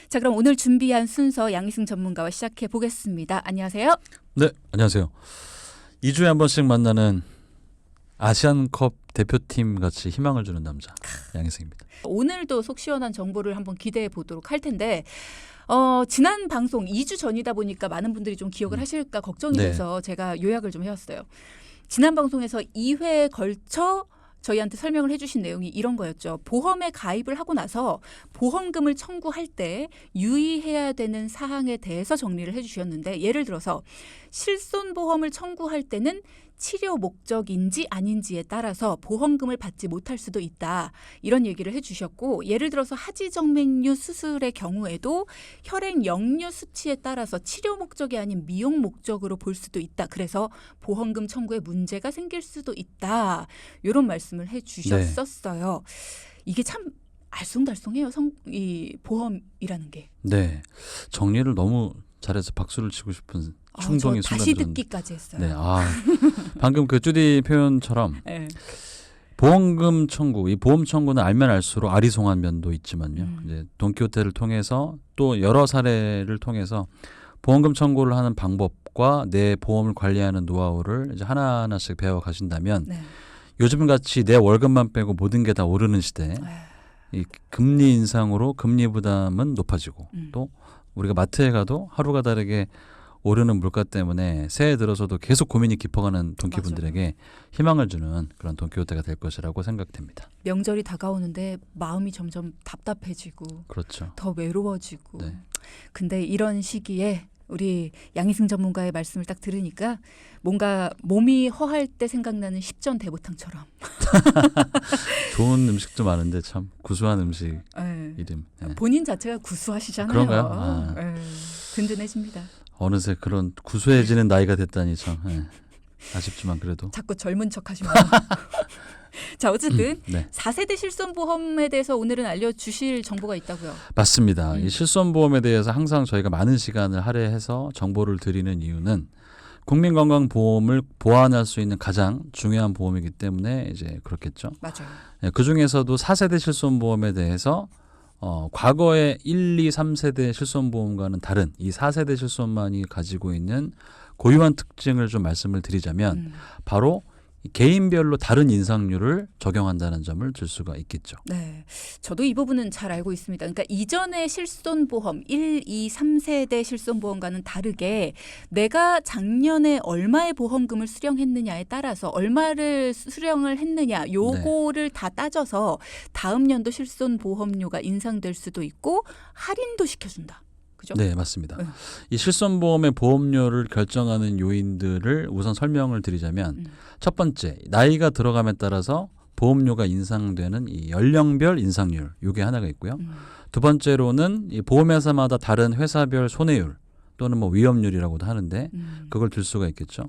자, 그럼 오늘 준비한 순서 양희승 전문가와 시작해 보겠습니다. 안녕하세요. 네, 안녕하세요. 2주에 한 번씩 만나는 아시안컵 대표팀 같이 희망을 주는 남자 양희승입니다. 오늘도 속 시원한 정보를 한번 기대해 보도록 할 텐데 지난 방송 2주 전이다 보니까 많은 분들이 좀 기억을 하실까 걱정이 네. 돼서 제가 요약을 좀 해왔어요. 지난 방송에서 2회에 걸쳐 저희한테 설명을 해주신 내용이 이런 거였죠. 보험에 가입을 하고 나서 보험금을 청구할 때 유의해야 되는 사항에 대해서 정리를 해주셨는데, 예를 들어서 실손보험을 청구할 때는 치료 목적인지 아닌지에 따라서 보험금을 받지 못할 수도 있다, 이런 얘기를 해주셨고, 예를 들어서 하지정맥류 수술의 경우에도 혈액 역류 수치에 따라서 치료 목적이 아닌 미용 목적으로 볼 수도 있다. 그래서 보험금 청구에 문제가 생길 수도 있다, 이런 말씀을 해주셨었어요. 이게 참 알쏭달쏭해요. 이 보험이라는 게. 네, 정리를 너무 잘해서 박수를 치고 싶은 충동이 저 순간 다시 들었는데. 듣기까지 했어요. 네, 방금 그 주디 표현처럼 네. 보험금 청구, 이 보험 청구는 알면 알수록 아리송한 면도 있지만요. 이제 돈키호테를 통해서 또 여러 사례를 통해서 보험금 청구를 하는 방법과 내 보험을 관리하는 노하우를 이제 하나하나씩 배워 가신다면 네. 요즘 같이 내 월급만 빼고 모든 게 다 오르는 시대에 이 금리 인상으로 금리 부담은 높아지고 또 우리가 마트에 가도 하루가 다르게 오르는 물가 때문에 새해 들어서도 계속 고민이 깊어가는 돈키분들에게 희망을 주는 그런 돈키호테가 될 것이라고 생각됩니다. 명절이 다가오는데 마음이 점점 답답해지고 그렇죠. 더 외로워지고. 네. 근데 이런 시기에 우리 양희승 전문가의 말씀을 딱 들으니까 뭔가 몸이 허할 때 생각나는 십전 대보탕처럼. 좋은 음식도 많은데 참 구수한 음식 네. 이름. 네. 본인 자체가 구수하시잖아요. 그런가요? 네. 든든해집니다. 어느새 그런 구수해지는 나이가 됐다니 참 아쉽지만 그래도. 자꾸 젊은 척하지 마요. 자, 어쨌든 네. 4세대 실손보험에 대해서 오늘은 알려주실 정보가 있다고요. 맞습니다. 이 실손보험에 대해서 항상 저희가 많은 시간을 할애해서 정보를 드리는 이유는 국민건강보험을 보완할 수 있는 가장 중요한 보험이기 때문에 이제 그렇겠죠. 맞아요. 네, 그 중에서도 4세대 실손보험에 대해서 과거의 1, 2, 3세대 실손보험과는 다른 이 4세대 실손만이 가지고 있는 고유한 특징을 좀 말씀을 드리자면 바로 개인별로 다른 인상률을 적용한다는 점을 들 수가 있겠죠. 네, 저도 이 부분은 잘 알고 있습니다. 그러니까 이전의 실손보험 1, 2, 3세대 실손보험과는 다르게 내가 작년에 얼마의 보험금을 수령했느냐에 따라서 얼마를 수령을 했느냐 요거를 다 따져서 다음 연도 실손보험료가 인상될 수도 있고 할인도 시켜준다. 그죠? 네, 맞습니다. 네. 이 실손보험의 보험료를 결정하는 요인들을 우선 설명을 드리자면 첫 번째, 나이가 들어감에 따라서 보험료가 인상되는 이 연령별 인상률, 이게 하나가 있고요. 두 번째로는 이 보험회사마다 다른 회사별 손해율 또는 뭐 위험률이라고도 하는데 그걸 들 수가 있겠죠.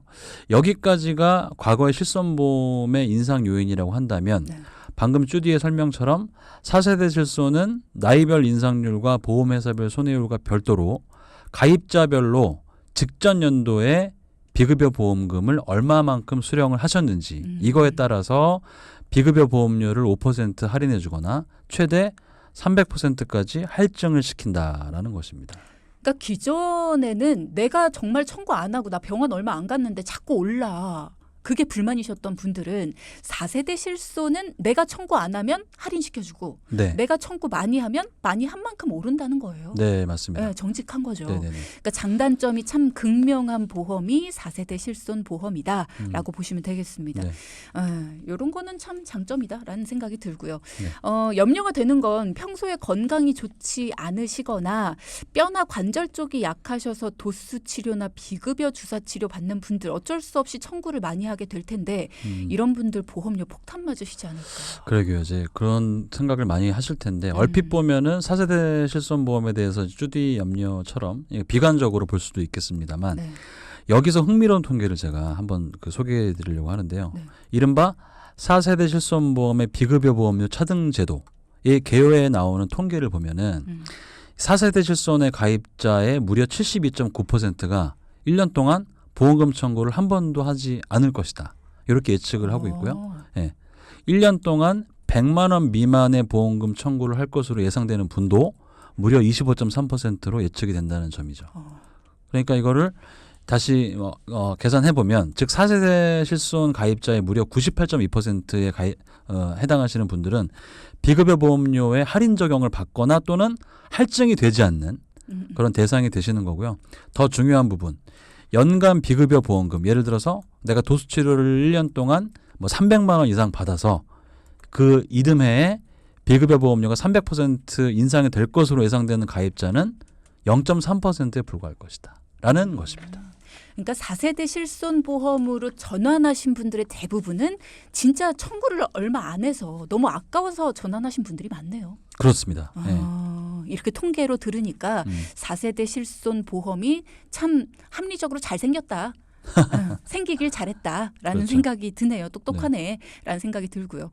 여기까지가 과거의 실손보험의 인상 요인이라고 한다면 네. 방금 주디의 설명처럼 4세대 실손은 나이별 인상률과 보험회사별 손해율과 별도로 가입자별로 직전 연도에 비급여 보험금을 얼마만큼 수령을 하셨는지 이거에 따라서 비급여 보험료를 5% 할인해 주거나 최대 300%까지 할증을 시킨다라는 것입니다. 그러니까 기존에는 내가 정말 청구 안 하고 나 병원 얼마 안 갔는데 자꾸 올라. 그게 불만이셨던 분들은 4세대 실손은 내가 청구 안 하면 할인시켜주고 네, 내가 청구 많이 하면 많이 한 만큼 오른다는 거예요. 네 맞습니다. 네, 정직한 거죠. 네네네. 그러니까 장단점이 참 극명한 보험이 4세대 실손 보험이다라고 보시면 되겠습니다. 네. 이런 거는 참 장점이다라는 생각이 들고요. 네. 염려가 되는 건 평소에 건강이 좋지 않으시거나 뼈나 관절 쪽이 약하셔서 도수 치료나 비급여 주사 치료 받는 분들 어쩔 수 없이 청구를 많이 하게 될 텐데 이런 분들 보험료 폭탄 맞으시지 않을까요? 그러게요. 이제 그런 생각을 많이 하실 텐데 얼핏 보면은 4세대 실손보험에 대해서 주디 염려처럼 비관적으로 볼 수도 있겠습니다만 네. 여기서 흥미로운 통계를 제가 한번 소개해 드리려고 하는데요. 네. 이른바 4세대 실손보험의 비급여 보험료 차등 제도의 개요에 나오는 통계를 보면은 4세대 실손의 가입자의 무려 72.9%가 1년 동안 보험금 청구를 한 번도 하지 않을 것이다. 이렇게 예측을 하고 있고요. 예. 1년 동안 100만 원 미만의 보험금 청구를 할 것으로 예상되는 분도 무려 25.3%로 예측이 된다는 점이죠. 그러니까 이거를 다시 계산해 보면 즉 4세대 실손 가입자의 무려 98.2%에 해당하시는 분들은 비급여 보험료의 할인 적용을 받거나 또는 할증이 되지 않는 그런 대상이 되시는 거고요. 더 중요한 부분, 연간 비급여 보험금, 예를 들어서 내가 도수 치료를 1년 동안 뭐 300만 원 이상 받아서 그 이듬해에 비급여 보험료가 300% 인상이 될 것으로 예상되는 가입자는 0.3%에 불과할 것이다 라는 것입니다. 그러니까 4세대 실손보험으로 전환하신 분들의 대부분은 진짜 청구를 얼마 안 해서 너무 아까워서 전환하신 분들이 많네요. 그렇습니다. 이렇게 통계로 들으니까 4세대 실손보험이 참 합리적으로 잘생겼다. 생기길 잘했다라는 그렇죠. 생각이 드네요. 똑똑하네라는 생각이 들고요.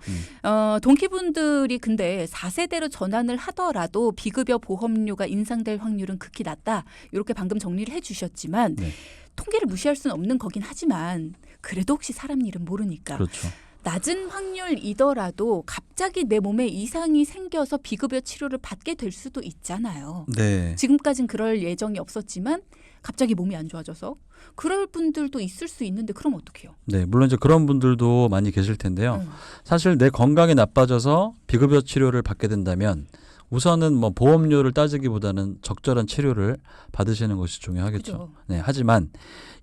동키분들이 근데 4세대로 전환을 하더라도 비급여 보험료가 인상될 확률은 극히 낮다. 이렇게 방금 정리를 해주셨지만 네. 통계를 무시할 수는 없는 거긴 하지만 그래도 혹시 사람 일은 모르니까 그렇죠. 낮은 확률이더라도 갑자기 내 몸에 이상이 생겨서 비급여 치료를 받게 될 수도 있잖아요. 네. 지금까진 그럴 예정이 없었지만 갑자기 몸이 안 좋아져서 그럴 분들도 있을 수 있는데 그럼 어떡해요? 네, 물론 이제 그런 분들도 많이 계실 텐데요. 사실 내 건강이 나빠져서 비급여 치료를 받게 된다면 우선은 뭐 보험료를 따지기보다는 적절한 치료를 받으시는 것이 중요하겠죠. 그죠. 네, 하지만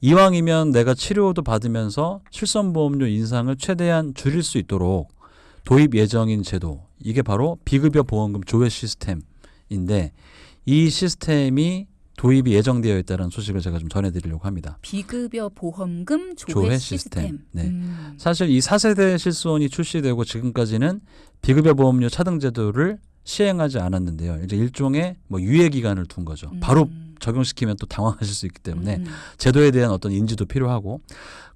이왕이면 내가 치료도 받으면서 실손보험료 인상을 최대한 줄일 수 있도록 도입 예정인 제도, 이게 바로 비급여 보험금 조회 시스템인데 이 시스템이 도입이 예정되어 있다는 소식을 제가 좀 전해드리려고 합니다. 비급여 보험금 조회 시스템. 네. 사실 이 4세대 실손이 출시되고 지금까지는 비급여 보험료 차등 제도를 시행하지 않았는데요. 이제 일종의 뭐 유예 기간을 둔 거죠. 바로 적용시키면 또 당황하실 수 있기 때문에 제도에 대한 어떤 인지도 필요하고,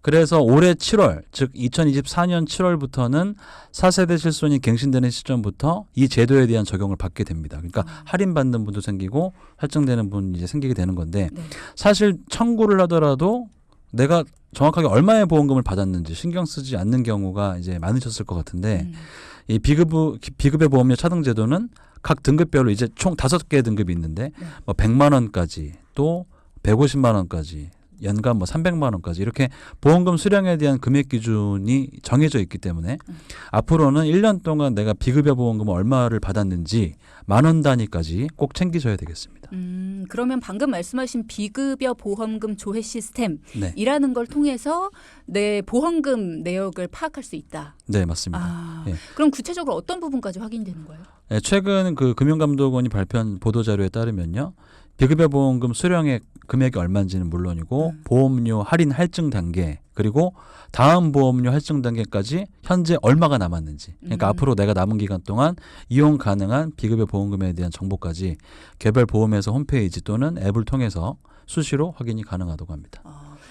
그래서 올해 7월, 즉 2024년 7월부터는 4세대 실손이 갱신되는 시점부터 이 제도에 대한 적용을 받게 됩니다. 그러니까 할인받는 분도 생기고 할증되는 분이 이제 생기게 되는 건데, 네. 사실 청구를 하더라도 내가 정확하게 얼마의 보험금을 받았는지 신경 쓰지 않는 경우가 이제 많으셨을 것 같은데, 이 비급여 보험료 차등 제도는 각 등급별로 이제 총 5개의 등급이 있는데 뭐 100만 원까지 또 150만 원까지 연간 뭐 300만 원까지 이렇게 보험금 수령에 대한 금액 기준이 정해져 있기 때문에 앞으로는 1년 동안 내가 비급여 보험금을 얼마를 받았는지 10,000원 단위까지 꼭 챙기셔야 되겠습니다. 그러면 방금 말씀하신 비급여 보험금 조회 시스템이라는 네. 걸 통해서 내 보험금 내역을 파악할 수 있다. 네, 맞습니다. 네. 그럼 구체적으로 어떤 부분까지 확인되는 거예요? 네, 최근 그 금융감독원이 발표한 보도자료에 따르면요. 비급여 보험금 수령액 금액이 얼마인지는 물론이고 보험료 할인 할증 단계, 그리고 다음 보험료 할증 단계까지 현재 얼마가 남았는지, 그러니까 앞으로 내가 남은 기간 동안 이용 가능한 비급여 보험금에 대한 정보까지 개별 보험회사 홈페이지 또는 앱을 통해서 수시로 확인이 가능하다고 합니다.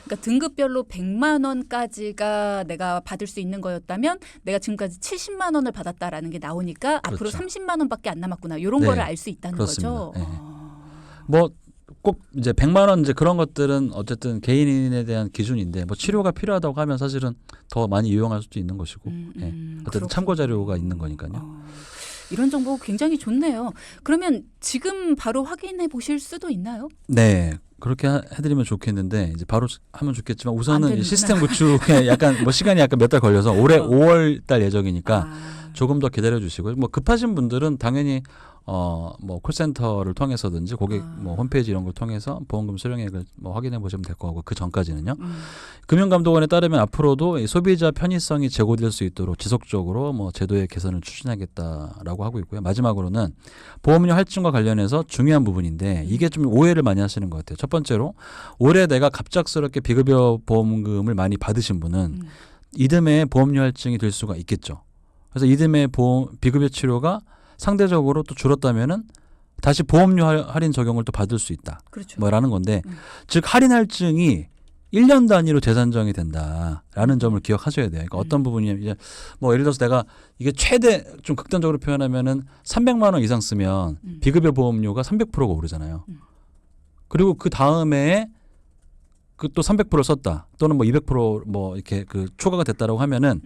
그러니까 등급별로 100만 원까지가 내가 받을 수 있는 거였다면 내가 지금까지 70만 원을 받았다라는 게 나오니까 앞으로 그렇죠. 30만 원밖에 안 남았구나. 이런 네, 거를 알 수 있다는 그렇습니다. 거죠. 네. 뭐 꼭 이제 100만 원 이제 그런 것들은 어쨌든 개인에 대한 기준인데, 뭐 치료가 필요하다고 하면 사실은 더 많이 이용할 수도 있는 것이고, 예. 어쨌든 그렇군요. 참고 자료가 있는 거니까요. 이런 정보 굉장히 좋네요. 그러면 지금 바로 확인해 보실 수도 있나요? 네. 그렇게 해드리면 좋겠는데 이제 바로 하면 좋겠지만 안 우선은 이 되는구나. 시스템 구축에 약간 뭐 시간이 약간 몇 달 걸려서 올해 5월 달 예정이니까 조금 더 기다려 주시고요. 뭐 급하신 분들은 당연히 뭐 콜센터를 통해서든지 고객 뭐 홈페이지 이런 걸 통해서 보험금 수령액을 뭐 확인해 보시면 될 거고, 그 전까지는요. 금융감독원에 따르면 앞으로도 이 소비자 편의성이 제고될 수 있도록 지속적으로 뭐 제도의 개선을 추진하겠다라고 하고 있고요. 마지막으로는 보험료 할증과 관련해서 중요한 부분인데 이게 좀 오해를 많이 하시는 것 같아요. 첫 번째로 올해 내가 갑작스럽게 비급여 보험금을 많이 받으신 분은 이듬해 보험료 할증이 될 수가 있겠죠. 그래서 이듬해 비급여 치료가 상대적으로 또 줄었다면은 다시 보험료 할인 적용을 또 받을 수 있다. 그렇죠. 뭐라는 건데, 즉 할인 할증이 1년 단위로 재산정이 된다라는 점을 기억하셔야 돼요. 그러니까 어떤 부분이냐면 이제 뭐 예를 들어서 내가 이게 최대 좀 극단적으로 표현하면은 300만 원 이상 쓰면 비급여 보험료가 300%가 오르잖아요. 그리고 그 다음에 그 또 300%를 썼다 또는 뭐 200% 이렇게 그 초과가 됐다라고 하면은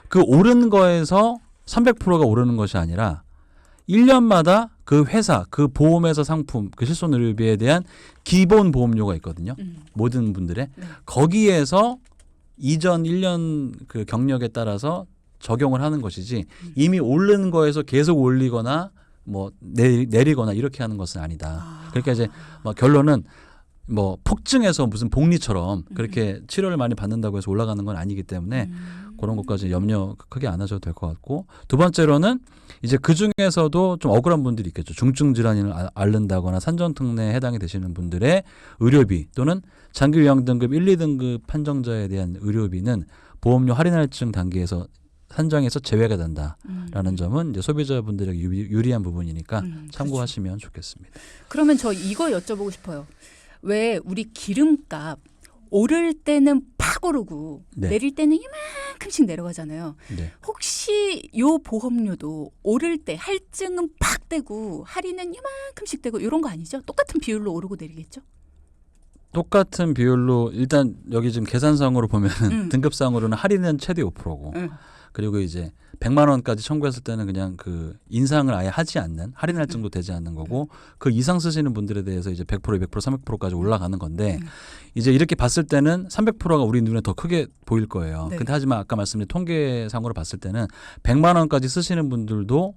그 오른 거에서 300%가 오르는 것이 아니라 1년마다 그 회사, 그 보험회사 상품, 그 실손 의료비에 대한 기본 보험료가 있거든요. 모든 분들의 네. 거기에서 이전 1년 그 경력에 따라서 적용을 하는 것이지 이미 오른 거에서 계속 올리거나 뭐 내리거나 이렇게 하는 것은 아니다. 그러니까 이제 뭐 결론은 뭐 폭증해서 무슨 복리처럼 그렇게 치료를 많이 받는다고 해서 올라가는 건 아니기 때문에 그런 것까지 염려 크게 안 하셔도 될 것 같고, 두 번째로는 이제 그 중에서도 좀 억울한 분들이 있겠죠. 중증 질환을 앓는다거나 산전특례에 해당이 되시는 분들의 의료비 또는 장기 요양 등급 1, 2등급 판정자에 대한 의료비는 보험료 할인 할증 단계에서 산정해서 제외가 된다라는 점은 이제 소비자분들에게 유리한 부분이니까 참고하시면 좋겠습니다. 그러면 저 이거 여쭤보고 싶어요. 왜 우리 기름값 오를 때는 팍 오르고 네. 내릴 때는 이만큼씩 내려가잖아요. 네. 혹시 요 보험료도 오를 때 할증은 팍 되고 할인은 이만큼씩 되고 이런 거 아니죠? 똑같은 비율로 오르고 내리겠죠? 똑같은 비율로 일단 여기 지금 계산상으로 보면 등급상으로는 할인은 최대 5%고 그리고 이제 100만 원까지 청구했을 때는 그냥 그 인상을 아예 하지 않는 할인 할증도 되지 않는 거고 그 이상 쓰시는 분들에 대해서 이제 100%, 200%, 300%까지 올라가는 건데 이제 이렇게 봤을 때는 300%가 우리 눈에 더 크게 보일 거예요. 네. 근데 하지만 아까 말씀드린 통계상으로 봤을 때는 100만 원까지 쓰시는 분들도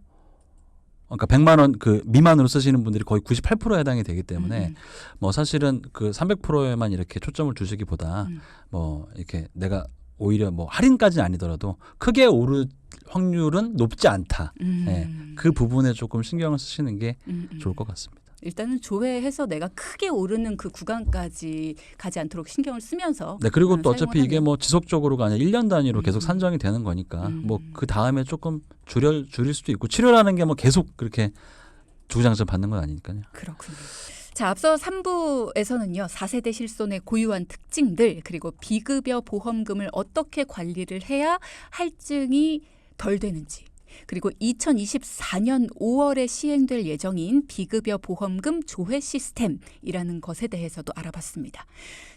그러니까 100만 원 그 미만으로 쓰시는 분들이 거의 98%에 해당이 되기 때문에 뭐 사실은 그 300%에만 이렇게 초점을 두시기보다 뭐 이렇게 내가 오히려 뭐 할인까지는 아니더라도 크게 오를 확률은 높지 않다. 네, 그 부분에 조금 신경을 쓰시는 게 좋을 것 같습니다. 일단은 조회해서 내가 크게 오르는 그 구간까지 가지 않도록 신경을 쓰면서 네, 그리고 또 어차피 사용을 이게 하네요. 뭐 지속적으로가 아니라 1년 단위로 계속 산정이 되는 거니까 뭐 그 다음에 조금 줄일 수도 있고 치료라는 게 뭐 계속 그렇게 주구장창 받는 건 아니니까요. 그렇군요. 자, 앞서 3부에서는요. 4세대 실손의 고유한 특징들 그리고 비급여 보험금을 어떻게 관리를 해야 할증이 덜 되는지, 그리고 2024년 5월에 시행될 예정인 비급여 보험금 조회 시스템이라는 것에 대해서도 알아봤습니다.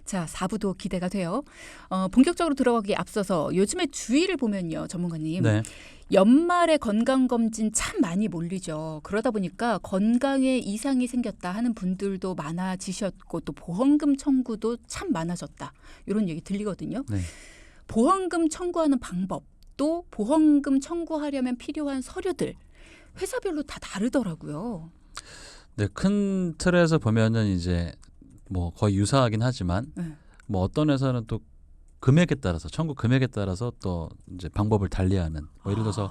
자, 4부도 기대가 돼요. 본격적으로 들어가기에 앞서서 요즘에 주위를 보면요. 전문가님. 네. 연말에 건강검진 참 많이 몰리죠. 그러다 보니까 건강에 이상이 생겼다 하는 분들도 많아지셨고 또 보험금 청구도 참 많아졌다. 이런 얘기 들리거든요. 네. 보험금 청구하는 방법 또 보험금 청구하려면 필요한 서류들 회사별로 다 다르더라고요. 네, 큰 틀에서 보면은 이제 뭐 거의 유사하긴 하지만 뭐 어떤 회사는 또 금액에 따라서 청구 금액에 따라서 또 이제 방법을 달리하는 뭐 예를 들어서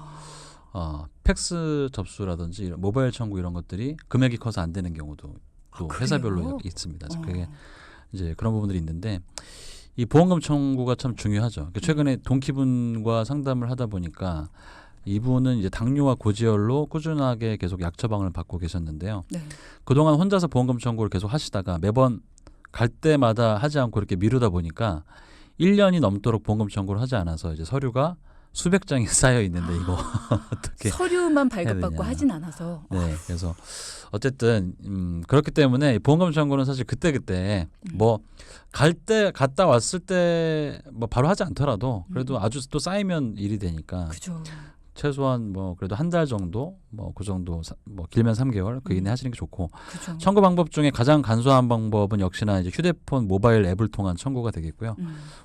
팩스 접수라든지 이런 모바일 청구 이런 것들이 금액이 커서 안 되는 경우도 또 회사별로 그래요? 있습니다. 그래서 그게 이제 그런 부분들이 있는데 이 보험금 청구가 참 중요하죠. 최근에 동키분과 상담을 하다 보니까 이분은 이제 당뇨와 고지혈로 꾸준하게 계속 약 처방을 받고 계셨는데요. 네. 그동안 혼자서 보험금 청구를 계속 하시다가 매번 갈 때마다 하지 않고 이렇게 미루다 보니까 1년이 넘도록 보험금 청구를 하지 않아서 이제 서류가 수백 장이 쌓여 있는데 이거 어떻게 서류만 해야 발급받고 되냐. 하진 않아서. 네, 그래서 어쨌든 그렇기 때문에 보험금 청구는 사실 그때 뭐 갈 때 갔다 왔을 때 뭐 바로 하지 않더라도 그래도 아주 또 쌓이면 일이 되니까 그죠. 최소한 뭐 그래도 한 달 정도 뭐 그 정도 뭐 길면 3개월 그 이내 하시는 게 좋고 그죠. 청구 방법 중에 가장 간소한 방법은 역시나 이제 휴대폰 모바일 앱을 통한 청구가 되겠고요.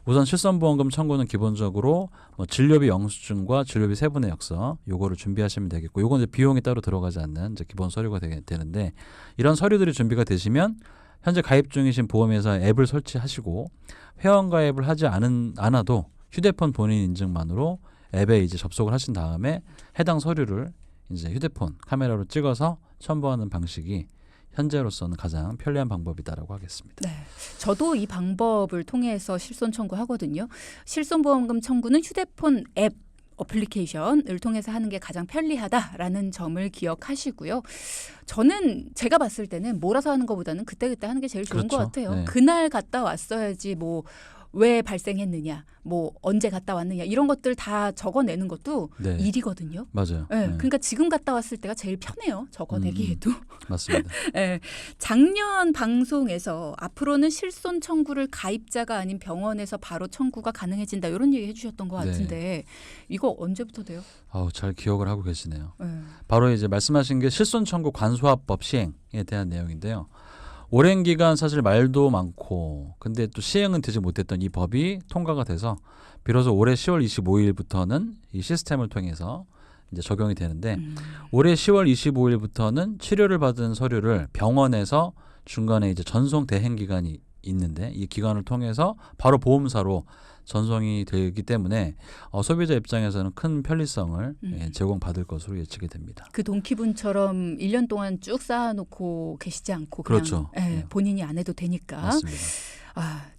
우선 실손보험금 청구는 기본적으로 뭐 진료비 영수증과 진료비 세분의 역서 요거를 준비하시면 되겠고 요건 이제 비용이 따로 들어가지 않는 이제 기본 서류가 되는데 이런 서류들이 준비가 되시면 현재 가입 중이신 보험회사 앱을 설치하시고 회원 가입을 하지 않아도 휴대폰 본인 인증만으로 앱에 이제 접속을 하신 다음에 해당 서류를 이제 휴대폰 카메라로 찍어서 첨부하는 방식이 현재로서는 가장 편리한 방법이다라고 하겠습니다. 네, 저도 이 방법을 통해서 실손 청구하거든요. 실손보험금 청구는 휴대폰 앱 어플리케이션을 통해서 하는 게 가장 편리하다라는 점을 기억하시고요. 저는 제가 봤을 때는 몰아서 하는 것보다는 그때그때 하는 게 제일 좋은 그렇죠. 것 같아요. 네. 그날 갔다 왔어야지 뭐 왜 발생했느냐, 뭐 언제 갔다 왔느냐 이런 것들 다 적어내는 것도 네. 일이거든요. 맞아요. 네. 네. 그러니까 지금 갔다 왔을 때가 제일 편해요. 적어내기에도. 맞습니다. 네. 작년 방송에서 앞으로는 실손 청구를 가입자가 아닌 병원에서 바로 청구가 가능해진다 이런 얘기 해주셨던 것 같은데 이거 언제부터 돼요? 잘 기억을 하고 계시네요. 네. 바로 이제 말씀하신 게 실손 청구 관소화법 시행에 대한 내용인데요. 오랜 기간 사실 말도 많고 근데 또 시행은 되지 못했던 이 법이 통과가 돼서 비로소 올해 10월 25일부터는 이 시스템을 통해서 이제 적용이 되는데 올해 10월 25일부터는 치료를 받은 서류를 병원에서 중간에 이제 전송 대행 기간이 있는데 이 기간을 통해서 바로 보험사로 전송이 되기 때문에 소비자 입장에서는 큰 편리성을 제공받을 것으로 예측이 됩니다. 그 동키분처럼 1년 동안 쭉 쌓아놓고 계시지 않고 그냥 그렇죠. 본인이 안 해도 되니까 맞습니다.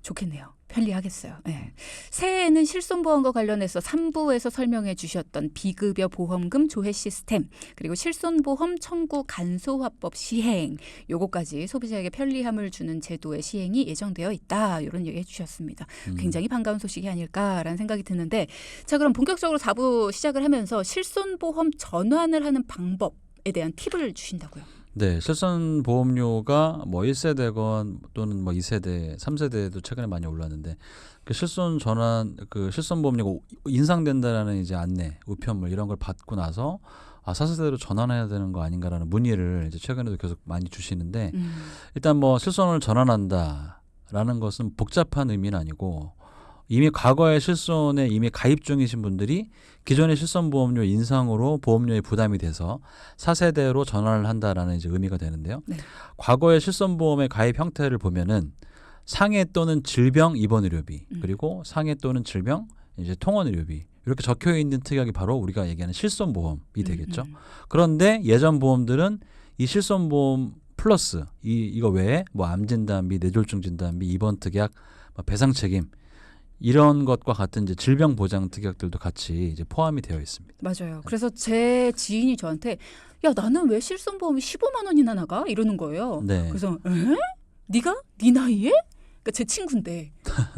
좋겠네요. 편리하겠어요. 네. 새해에는 실손보험과 관련해서 3부에서 설명해 주셨던 비급여 보험금 조회 시스템 그리고 실손보험 청구 간소화법 시행 요거까지 소비자에게 편리함을 주는 제도의 시행이 예정되어 있다. 이런 얘기 해주셨습니다. 굉장히 반가운 소식이 아닐까라는 생각이 드는데 자 그럼 본격적으로 4부 시작을 하면서 실손보험 전환을 하는 방법에 대한 팁을 주신다고요. 네, 실손 보험료가 뭐 1세대건 또는 뭐 2세대, 3세대도 최근에 많이 올랐는데 그 실손 전환 그 실손 보험료가 인상된다라는 이제 안내, 우편물 이런 걸 받고 나서 4세대로 전환해야 되는 거 아닌가라는 문의를 이제 최근에도 계속 많이 주시는데 일단 뭐 실손을 전환한다라는 것은 복잡한 의미는 아니고 이미 과거의 실손에 이미 가입 중이신 분들이 기존의 실손보험료 인상으로 보험료에 부담이 돼서 4세대로 전환을 한다라는 이제 의미가 되는데요. 네. 과거의 실손보험의 가입 형태를 보면은 상해 또는 질병 입원 의료비 그리고 상해 또는 질병 이제 통원 의료비 이렇게 적혀 있는 특약이 바로 우리가 얘기하는 실손보험이 되겠죠. 그런데 예전 보험들은 이 실손보험 플러스 이거 외에 뭐 암진단비, 뇌졸중 진단비, 입원 특약, 배상 책임 이런 것과 같은 이제 질병 보장 특약들도 같이 이제 포함이 되어 있습니다. 맞아요. 그래서 제 지인이 저한테 야 나는 왜 실손보험이 15만 원이나 나가? 이러는 거예요. 네. 그래서 네가? 네 나이에? 그러니까 제 친구인데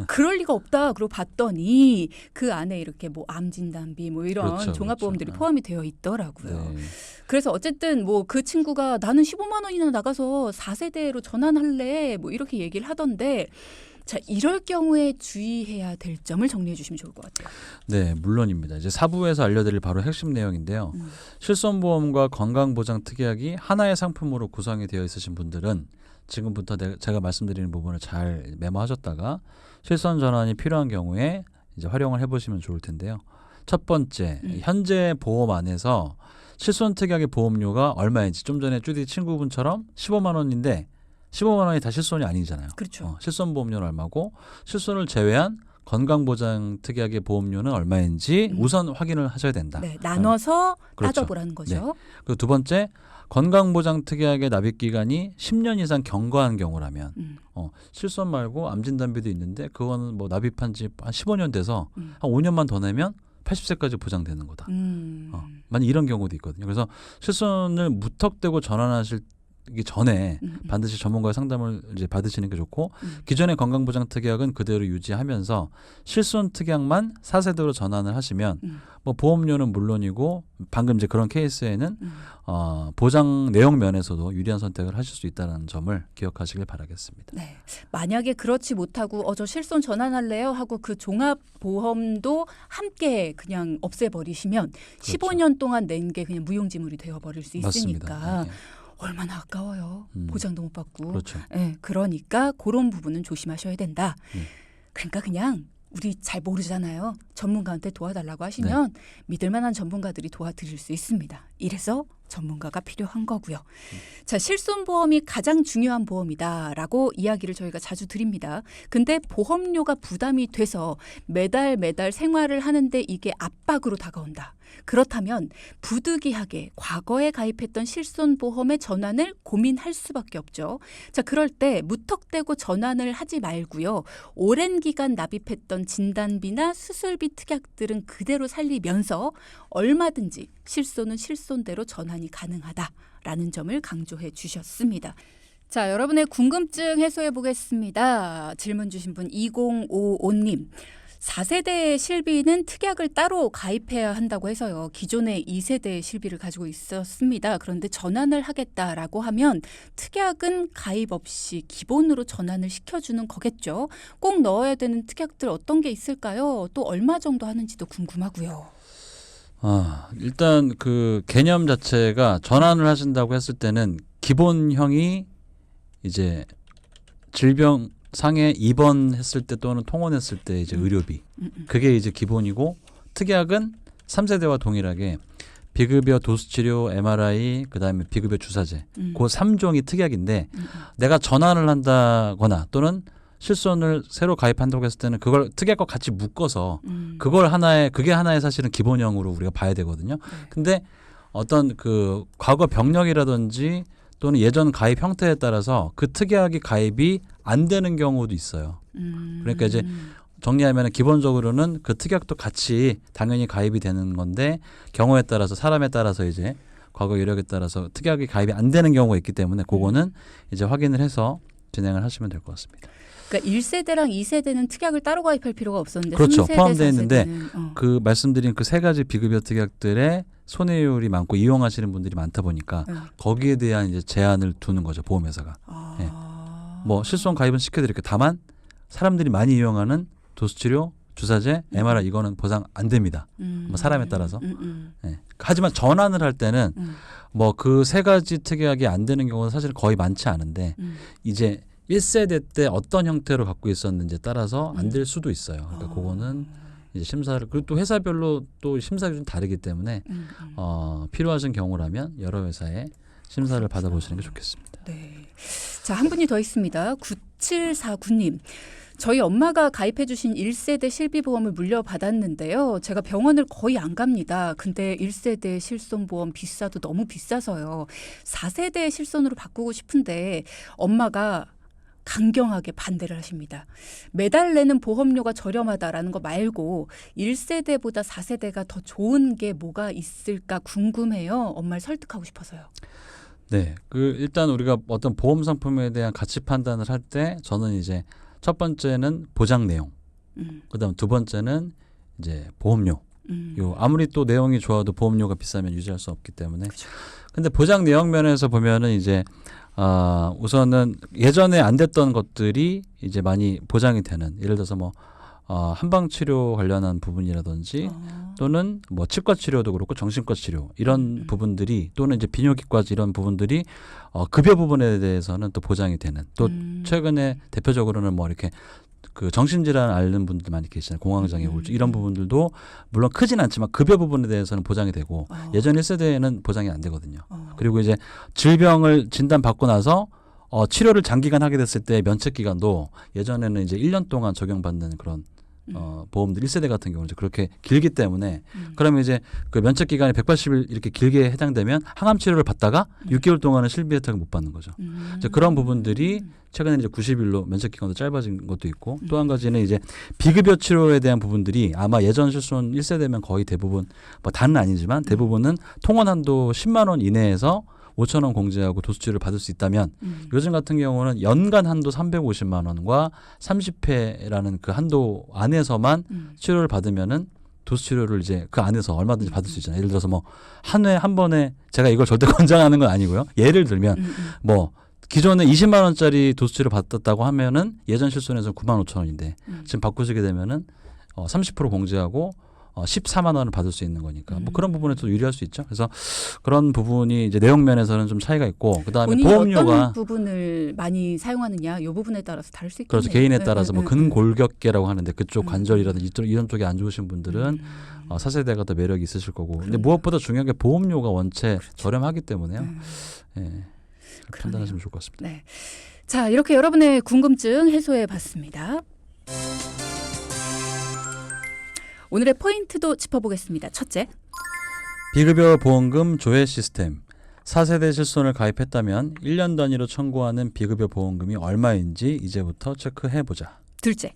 그럴 리가 없다. 그러고 봤더니 그 안에 이렇게 뭐 암진단비 뭐 이런 그렇죠, 종합보험들이 그렇죠. 포함이 되어 있더라고요. 네. 그래서 어쨌든 뭐 그 친구가 나는 15만 원이나 나가서 4세대로 전환할래 뭐 이렇게 얘기를 하던데 자, 이럴 경우에 주의해야 될 점을 정리해 주시면 좋을 것 같아요. 네, 물론입니다. 이제 4부에서 알려드릴 바로 핵심 내용인데요. 실손보험과 건강보장 특약이 하나의 상품으로 구성이 되어 있으신 분들은 지금부터 제가 말씀드리는 부분을 잘 메모하셨다가 실손 전환이 필요한 경우에 이제 활용을 해보시면 좋을 텐데요. 첫 번째, 현재 보험 안에서 실손 특약의 보험료가 얼마인지 좀 전에 쭈디 친구분처럼 15만 원인데 15만 원이 다 실손이 아니잖아요. 그렇죠. 실손 보험료는 얼마고 실손을 제외한 건강보장 특약의 보험료는 얼마인지 우선 확인을 하셔야 된다. 네, 나눠서 그렇죠. 따져보라는 거죠. 네. 그리고 두 번째, 건강보장 특약의 납입 기간이 10년 이상 경과한 경우라면 실손 말고 암진단비도 있는데 그거는 뭐 납입한 지 한 15년 돼서 한 5년만 더 내면 80세까지 보장되는 거다. 만약 이런 경우도 있거든요. 그래서 실손을 무턱대고 전환하실 전에 반드시 전문가의 상담을 이제 받으시는 게 좋고 기존의 건강보장 특약은 그대로 유지하면서 실손 특약만 4세대로 전환을 하시면 뭐 보험료는 물론이고 방금 이제 그런 케이스에는 보장 내용 면에서도 유리한 선택을 하실 수 있다는 점을 기억하시길 바라겠습니다. 네. 만약에 그렇지 못하고 저 실손 전환할래요 하고 그 종합보험도 함께 그냥 없애버리시면 그렇죠. 15년 동안 낸 게 그냥 무용지물이 되어버릴 수 있으니까 맞습니다. 네. 얼마나 아까워요. 보장도 못 받고. 그렇죠. 네, 그러니까 그런 부분은 조심하셔야 된다. 그러니까 그냥 우리 잘 모르잖아요. 전문가한테 도와달라고 하시면 믿을 만한 전문가들이 도와드릴 수 있습니다. 이래서 전문가가 필요한 거고요. 자, 실손보험이 가장 중요한 보험이다라고 이야기를 저희가 자주 드립니다. 근데 보험료가 부담이 돼서 매달 생활을 하는데 이게 압박으로 다가온다. 그렇다면 부득이하게 과거에 가입했던 실손보험의 전환을 고민할 수밖에 없죠. 자, 그럴 때 무턱대고 전환을 하지 말고요. 오랜 기간 납입했던 진단비나 수술비 특약들은 그대로 살리면서 얼마든지 실손은 실손대로 전환이 가능하다라는 점을 강조해 주셨습니다. 자, 여러분의 궁금증 해소해 보겠습니다. 질문 주신 분 2055님. 4세대 실비는 특약을 따로 가입해야 한다고 해서요. 기존의 2세대 실비를 가지고 있었습니다. 그런데 전환을 하겠다라고 하면 특약은 가입 없이 기본으로 전환을 시켜주는 거겠죠. 꼭 넣어야 되는 특약들 어떤 게 있을까요? 또 얼마 정도 하는지도 궁금하고요. 일단 그 개념 자체가 전환을 하신다고 했을 때는 기본형이 이제 질병 상해 입원했을 때 또는 통원했을 때 이제 의료비 그게 이제 기본이고 특약은 3세대와 동일하게 비급여 도수치료, MRI, 그다음에 비급여 주사제 그 3종이 특약인데 내가 전환을 한다거나 또는 실손을 새로 가입한다고 했을 때는 그걸 특약과 같이 묶어서 그게 하나의 사실은 기본형으로 우리가 봐야 되거든요. 근데 어떤 그 과거 병력이라든지 또는 예전 가입 형태에 따라서 그 특약이 가입이 안 되는 경우도 있어요. 그러니까 이제 정리하면 기본적으로는 그 특약도 같이 당연히 가입이 되는 건데 경우에 따라서 사람에 따라서 이제 과거 이력에 따라서 특약이 가입이 안 되는 경우가 있기 때문에 그거는 이제 확인을 해서 진행을 하시면 될 것 같습니다. 그러니까 1세대랑 2세대는 특약을 따로 가입할 필요가 없었는데 그렇죠. 3세대, 포함되어 있는데 4세대는, 그 말씀드린 그 세 가지 비급여 특약들의 손해율이 많고 이용하시는 분들이 많다 보니까 거기에 대한 이제 제한을 두는 거죠. 보험회사가. 예. 뭐 실손 가입은 시켜드릴게요. 다만 사람들이 많이 이용하는 도수치료, 주사제, MRI 이거는 보상 안 됩니다. 뭐 사람에 따라서. 예. 하지만 전환을 할 때는 뭐 그 세 가지 특약이 안 되는 경우는 사실 거의 많지 않은데 이제 1세대 때 어떤 형태로 갖고 있었는지에 따라서 안 될 수도 있어요. 그러니까 그거는 이제 심사를 그리고 또 회사별로 또 심사 기준이 다르기 때문에 필요하신 경우라면 여러 회사의 심사를 받아보시는 게 좋겠습니다. 네. 자, 한 분이 더 있습니다. 9749님. 저희 엄마가 가입해 주신 1세대 실비보험을 물려받았는데요. 제가 병원을 거의 안 갑니다. 근데 1세대 실손보험 비싸도 너무 비싸서요. 4세대 실손으로 바꾸고 싶은데 엄마가 강경하게 반대를 하십니다. 매달 내는 보험료가 저렴하다라는 거 말고 1세대보다 4세대가 더 좋은 게 뭐가 있을까 궁금해요. 엄마를 설득하고 싶어서요. 네, 그 일단 우리가 어떤 보험 상품에 대한 가치 판단을 할 때 저는 이제 첫 번째는 보장 내용, 그다음 두 번째는 이제 보험료. 요 아무리 또 내용이 좋아도 보험료가 비싸면 유지할 수 없기 때문에. 그렇죠. 근데 보장 내용 면에서 보면은 이제 우선은 예전에 안 됐던 것들이 이제 많이 보장이 되는 예를 들어서 뭐 한방 치료 관련한 부분이라든지 또는 뭐 치과 치료도 그렇고 정신과 치료 이런 부분들이 또는 이제 비뇨기과 이런 부분들이 급여 부분에 대해서는 또 보장이 되는 또 최근에 대표적으로는 뭐 이렇게 그 정신질환 앓는 분들 많이 계시잖아요. 공황장애 우울증 이런 부분들도 물론 크진 않지만 급여 부분에 대해서는 보장이 되고 예전 1세대에는 보장이 안 되거든요. 그리고 이제 질병을 진단받고 나서 치료를 장기간 하게 됐을 때 면책 기간도 예전에는 이제 1년 동안 적용받는 그런 보험들 1세대 같은 경우는 이제 그렇게 길기 때문에 그러면 이제 그 면책 기간이 180일 이렇게 길게 해당되면 항암 치료를 받다가 6개월 동안은 실비 혜택을 못 받는 거죠. 이제 그런 부분들이 최근에 이제 90일로 면책 기간도 짧아진 것도 있고 또 한 가지는 이제 비급여 치료에 대한 부분들이 아마 예전 실손 1세대면 거의 대부분 뭐 다는 아니지만 대부분은 통원 한도 10만 원 이내에서 5천 원 공제하고 도수치료를 받을 수 있다면 요즘 같은 경우는 연간 한도 350만 원과 30회라는 그 한도 안에서만 치료를 받으면은 도수치료를 이제 그 안에서 얼마든지 받을 수 있잖아요. 예를 들어서 뭐 한 회 한 번에 제가 이걸 절대 권장하는 건 아니고요. 예를 들면 뭐 기존에 20만 원짜리 도수치료 받았다고 하면은 예전 실손에서 9만 5천 원인데 지금 바꾸시게 되면은 30% 공제하고 14만 원을 받을 수 있는 거니까 뭐 그런 부분에서 유리할 수 있죠. 그래서 그런 부분이 이제 내용 면에서는 좀 차이가 있고 그다음에 보험료가 어떤 부분을 많이 사용하느냐 이 부분에 따라서 다를 수 있겠네요. 그렇죠. 개인에 따라서 뭐 근골격계라고 하는데 그쪽 관절이라든지 이런 쪽이 안 좋으신 분들은 4세대가 더 매력이 있으실 거고. 근데 무엇보다 중요한 게 보험료가 원체 저렴하기 때문에요. 예. 판단하시면 좋을 것 같습니다. 네. 자, 이렇게 여러분의 궁금증 해소해 봤습니다. 오늘의 포인트도 짚어보겠습니다. 첫째. 비급여 보험금 조회 시스템. 4세대 실손을 가입했다면 1년 단위로 청구하는 비급여 보험금이 얼마인지 이제부터 체크해보자. 둘째.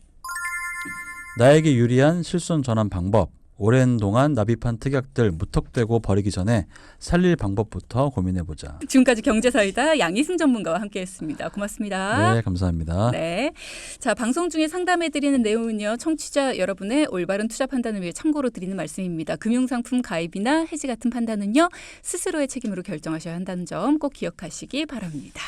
나에게 유리한 실손 전환 방법. 오랜 동안 납입한 특약들 무턱대고 버리기 전에 살릴 방법부터 고민해보자. 지금까지 경제사이다 양희승 전문가와 함께했습니다. 고맙습니다. 네, 감사합니다. 네. 자, 방송 중에 상담해드리는 내용은요. 청취자 여러분의 올바른 투자 판단을 위해 참고로 드리는 말씀입니다. 금융상품 가입이나 해지 같은 판단은요. 스스로의 책임으로 결정하셔야 한다는 점 꼭 기억하시기 바랍니다.